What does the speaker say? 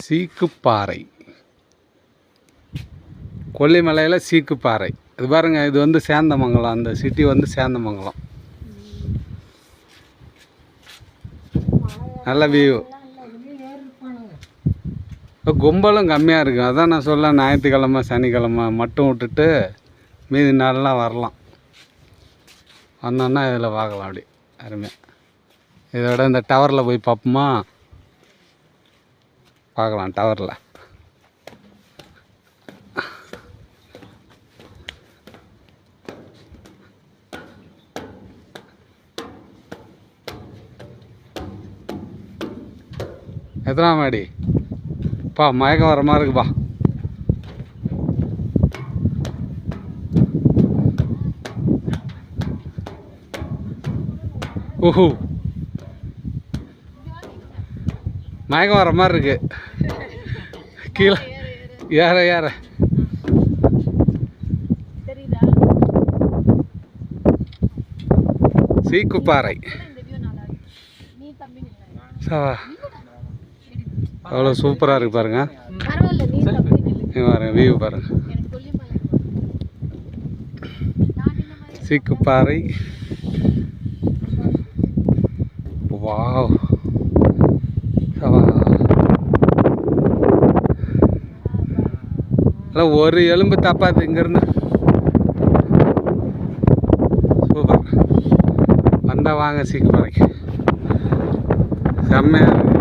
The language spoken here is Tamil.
சீக்குப்பாறை, கொல்லிமலையில் சீக்குப்பாறை. இது பாருங்கள், இது வந்து சேந்தமங்கலம். அந்த சிட்டி வந்து சேந்தமங்கலம். நல்ல வியூ. கும்பலும் கம்மியாக இருக்கும். அதான் நான் சொல்ல, ஞாயிற்றுக்கிழமை சனிக்கிழமை மட்டும் விட்டுட்டு மீதி நாளெலாம் வரலாம். வந்தோன்னா இதில் பார்க்கலாம். அப்படி அருமையாக. இதோட இந்த டவரில் போய் பார்ப்போமா? பார்க்கலாம் டவரில். எத்தனாம் மாடி? மயக்கம் வர மாதிரி இருக்குப்பா. ஓஹோ, மயக்கம் வர மாதிரி இருக்கு. கீழே ஏற சீக்குப்பாறை. அவ்வளோ சூப்பராக இருக்கு பாருங்க. பாருங்க வியூ பாருங்க. சீக்குப்பாறை. வாவ், ஒரு எலும்பு தப்பாது இங்கேருந்து. சூப்பர். வந்தால் வாங்க சீக்குப்பாறைக்கு. செம்மையாக இருக்கு.